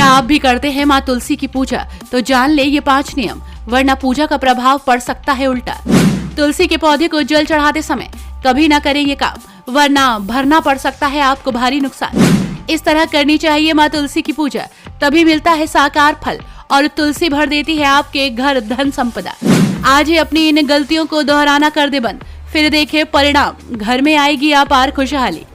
क्या आप भी करते हैं माँ तुलसी की पूजा? तो जान ले ये 5 नियम, वरना पूजा का प्रभाव पड़ सकता है उल्टा। तुलसी के पौधे को जल चढ़ाते समय कभी ना करें ये काम, वरना भरना पड़ सकता है आपको भारी नुकसान। इस तरह करनी चाहिए माँ तुलसी की पूजा, तभी मिलता है साकार फल और तुलसी भर देती है आपके घर धन संपदा। आज ही अपनी इन गलतियों को दोहराना कर दे बंद, फिर देखे परिणाम, घर में आएगी अपार खुशहाली।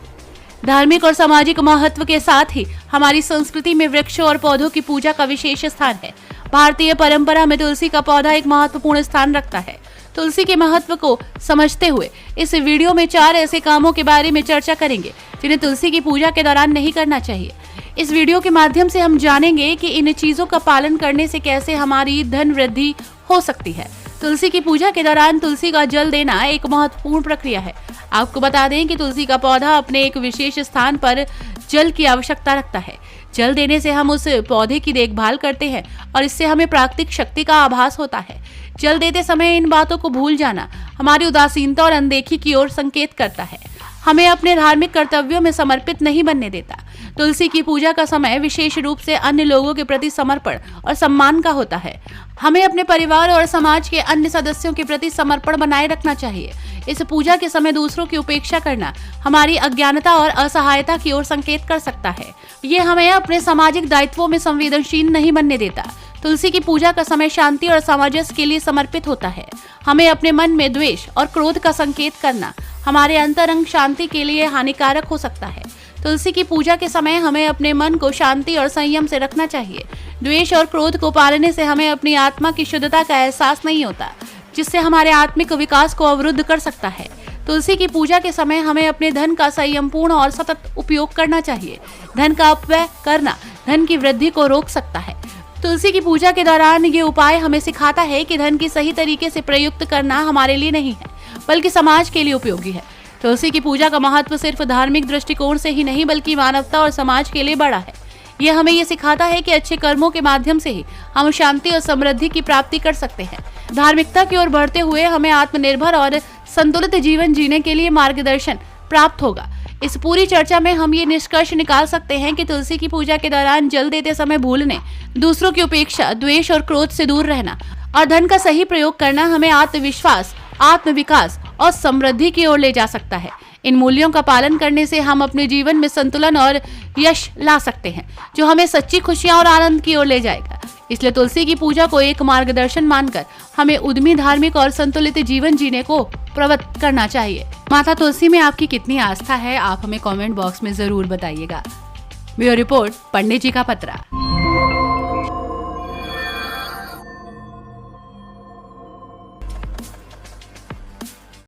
धार्मिक और सामाजिक महत्व के साथ ही हमारी संस्कृति में वृक्षों और पौधों की पूजा का विशेष स्थान है। भारतीय परंपरा में तुलसी का पौधा एक महत्वपूर्ण स्थान रखता है। तुलसी के महत्व को समझते हुए इस वीडियो में 4 ऐसे कामों के बारे में चर्चा करेंगे जिन्हें तुलसी की पूजा के दौरान नहीं करना चाहिए। इस वीडियो के माध्यम से हम जानेंगे कि इन चीजों का पालन करने से कैसे हमारी धन वृद्धि हो सकती है। तुलसी की पूजा के दौरान तुलसी का जल देना एक महत्वपूर्ण प्रक्रिया है। आपको बता दें कि तुलसी का पौधा अपने एक विशेष स्थान पर जल की आवश्यकता रखता है। जल देने से हम उस पौधे की देखभाल करते हैं और इससे हमें प्राकृतिक शक्ति का आभास होता है। जल देते समय इन बातों को भूल जाना हमारी उदासीनता और अनदेखी की ओर संकेत करता है, हमें अपने धार्मिक कर्तव्यों में समर्पित नहीं बनने देता। तुलसी की पूजा का समय विशेष रूप से अन्य लोगों के प्रति समर्पण और सम्मान का होता है। हमें अपने परिवार और समाज के अन्य सदस्यों के प्रति समर्पण बनाए रखना चाहिए। इस पूजा के समय दूसरों की उपेक्षा करना हमारी अज्ञानता और असहायता की ओर संकेत कर सकता है। ये हमें अपने सामाजिक दायित्वों में संवेदनशील नहीं बनने देता। तुलसी की पूजा का समय शांति और सामंजस्य के लिए समर्पित होता है। हमें अपने मन में द्वेष और क्रोध का संकेत करना हमारे अंतरंग शांति के लिए हानिकारक हो सकता है। तुलसी की पूजा के समय हमें अपने मन को शांति और संयम से रखना चाहिए। द्वेष और क्रोध को पालने से हमें अपनी आत्मा की शुद्धता का एहसास नहीं होता, जिससे हमारे आत्मिक विकास को अवरुद्ध कर सकता है। तुलसी की पूजा के समय हमें अपने धन का संयमपूर्ण और सतत उपयोग करना चाहिए। धन का अपव्यय करना धन की वृद्धि को रोक सकता है। तुलसी की पूजा के दौरान ये उपाय हमें सिखाता है कि धन की सही तरीके से प्रयुक्त करना हमारे लिए नहीं है, बल्कि समाज के लिए उपयोगी है। तुलसी की पूजा का महत्व सिर्फ धार्मिक दृष्टिकोण से ही नहीं, बल्कि मानवता और समाज के लिए बड़ा है। यह हमें ये सिखाता है कि अच्छे कर्मों के माध्यम से ही हम शांति और समृद्धि की प्राप्ति कर सकते हैं। धार्मिकता की ओर बढ़ते हुए हमें आत्मनिर्भर और संतुलित जीवन जीने के लिए मार्गदर्शन प्राप्त होगा। इस पूरी चर्चा में हम ये निष्कर्ष निकाल सकते हैं कि तुलसी की पूजा के दौरान जल देते समय भूलने, दूसरों की उपेक्षा, द्वेष और क्रोध से दूर रहना और धन का सही प्रयोग करना हमें आत्मविश्वास, आत्मविकास और समृद्धि की ओर ले जा सकता है। इन मूल्यों का पालन करने से हम अपने जीवन में संतुलन और यश ला सकते हैं, जो हमें सच्ची खुशियां और आनंद की ओर ले जाएगा। इसलिए तुलसी की पूजा को एक मार्गदर्शन मानकर हमें उद्यमी, धार्मिक और संतुलित जीवन जीने को प्रवृत्त करना चाहिए। माता तुलसी में आपकी कितनी आस्था है, आप हमें कमेंट बॉक्स में जरूर बताइएगा। ब्यूरो रिपोर्ट, पंडित जी का पत्रा।